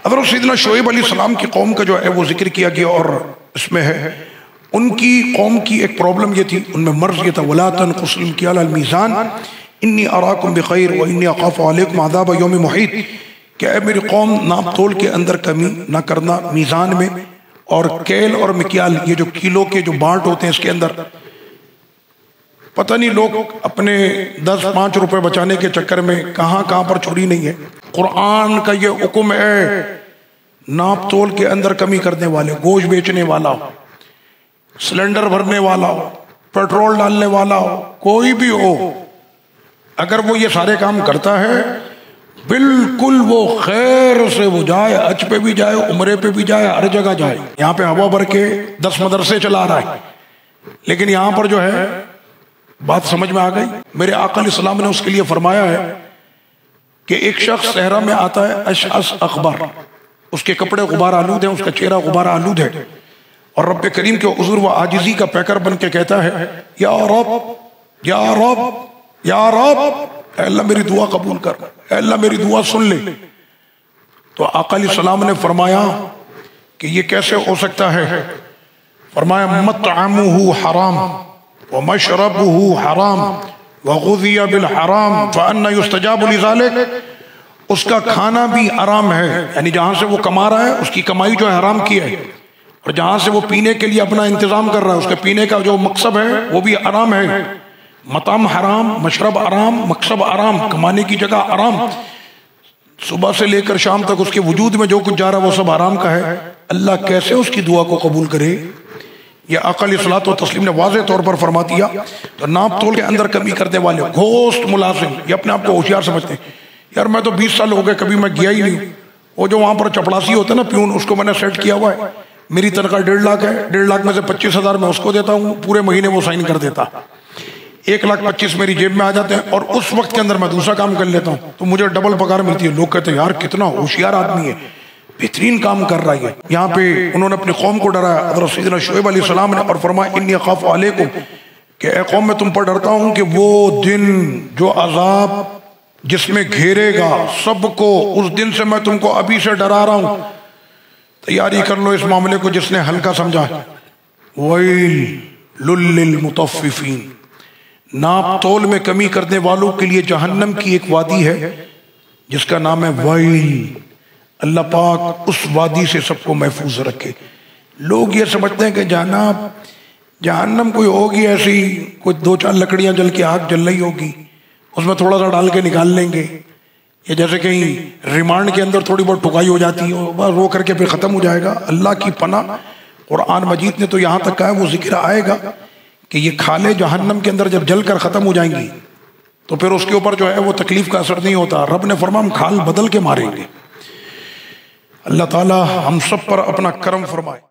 حضرت سیدنا شعیب علیہ السلام کی قوم کا جو ہے وہ ذکر کیا گیا، اور اس میں ہے ان کی قوم کی ایک پرابلم یہ تھی، ان میں مرض یہ تھا وَلَا تَنْقُصُوا الْمِكْيَالَ الْمِيزَانَ إِنِّي أَرَاكُمْ بِخَيْرٍ وَإِنِّي أَخَافُ عَلَيْكُمْ عَذَابَ يَوْمٍ مُحِيطٍ، کہ اے میری قوم ناپ تول کے اندر کمی نہ کرنا میزان میں، اور کیل اور مکیال یہ جو کلو کے جو بانٹ ہوتے ہیں اس کے اندر پتہ نہیں لوگ اپنے 10-5 روپے بچانے کے چکر میں کہاں پر چوری نہیں ہے۔ قرآن کا یہ حکم ہے ناپ تول کے اندر کمی کرنے والے، گوشت بیچنے والا ہو، سلنڈر بھرنے والا ہو، پیٹرول ڈالنے والا ہو، کوئی بھی ہو، اگر وہ یہ سارے کام کرتا ہے بالکل وہ خیر سے وہ جائے، حج پہ بھی جائے، عمرے پہ بھی جائے، ہر جگہ جائے۔ یہاں پہ ہوا بھر کے 10 مدرسے چلا رہا ہے، لیکن یہاں پر جو ہے بات سمجھ میں آ گئی۔ میرے آقا علیہ السلام نے اس کے لیے فرمایا ہے کہ ایک شخص صحرا میں آتا ہے اشعث اغبر، اس کے کپڑے غبار آلود ہیں، اس کا چہرہ غبار آلود ہے، اور رب کریم کے حضور وہ عاجزی کا پیکر بن کے کہتا ہے یا رب یا رب یا رب، اے اللہ میری دعا قبول کر، اے اللہ میری دعا سن لے۔ تو آقا علیہ السلام نے فرمایا کہ یہ کیسے ہو سکتا ہے؟ فرمایا مطعمہ حرام ومشربہ حرام وغذی بالحرام فأنا یستجاب لذالک، اس کا کھانا بھی حرام ہے، یعنی جہاں سے وہ کما رہا ہے اس کی کمائی جو ہے حرام کی ہے، اور جہاں سے وہ پینے کے لیے اپنا انتظام کر رہا ہے اس کے پینے کا جو مقصد ہے وہ بھی حرام ہے۔ مطعم حرام، مشرب حرام، مقصد حرام، کمانے کی جگہ حرام، صبح سے لے کر شام تک اس کے وجود میں جو کچھ جا رہا ہے وہ سب حرام کا ہے۔ اللہ کیسے اس کی دعا کو قبول کرے؟ یہ آقا علیہ الصلوۃ والتسلیم نے واضح طور پر فرما دیا۔ تو ناپ تول کے اندر کمی کرنے والے، گوشت ملازم، یہ اپنے آپ کو ہوشیار سمجھتے ہیں، یار میں تو 20 سال ہو گئے کبھی میں گیا ہی نہیں، وہ جو وہاں پر چپڑاسی ہوتا ہے نا پیون، اس کو میں نے سیٹ کیا ہوا ہے، میری تنخواہ 1.5 لاکھ ہے، 1.5 لاکھ میں سے 25,000 میں اس کو دیتا ہوں، پورے مہینے وہ سائن کر دیتا، 1,25,000 میری جیب میں آ جاتے ہیں، اور اس وقت کے اندر میں دوسرا کام کر لیتا ہوں تو مجھے ڈبل پگار ملتی ہے۔ لوگ کہتے ہیں یار کتنا ہوشیار آدمی ہے، بہترین کام کر رہا ہے۔ یہاں پہ انہوں نے اپنی قوم کو ڈرایا حضرت سیدنا شعیب علیہ السلام نے، اور فرمایا انی اخاف علیکم، کہ اے قوم میں تم پر ڈرتا ہوں کہ وہ دن جو عذاب جس میں گھیرے گا سب کو، اس دن سے میں تم کو ابھی سے ڈرا رہا ہوں، تیاری کر لو اس معاملے کو جس نے ہلکا سمجھا۔ ویل للمطففین، ناپ تول میں کمی کرنے والوں کے لیے جہنم کی ایک وادی ہے جس کا نام ہے ویل۔ اللہ پاک اس وادی سے سب کو محفوظ رکھے۔ لوگ یہ سمجھتے ہیں کہ جہنم کوئی ہوگی ایسی، کوئی 2-4 لکڑیاں جل کے آگ جل رہی ہوگی، اس میں تھوڑا سا ڈال کے نکال لیں گے، یہ جیسے کہیں ریمانڈ کے اندر تھوڑی بہت ٹھکائی ہو جاتی ہے، بس رو کر کے پھر ختم ہو جائے گا۔ اللہ کی پناہ، قرآن مجید نے تو یہاں تک کہا ہے، وہ ذکر آئے گا کہ یہ کھالیں جہنم کے اندر جب جل کر ختم ہو جائیں گی تو پھر اس کے اوپر جو ہے وہ تکلیف کا اثر نہیں ہوتا۔ رب نے فرمایا ہم کھال بدل کے ماریں گے۔ اللہ تعالی ہم سب پر اپنا کرم فرمائے۔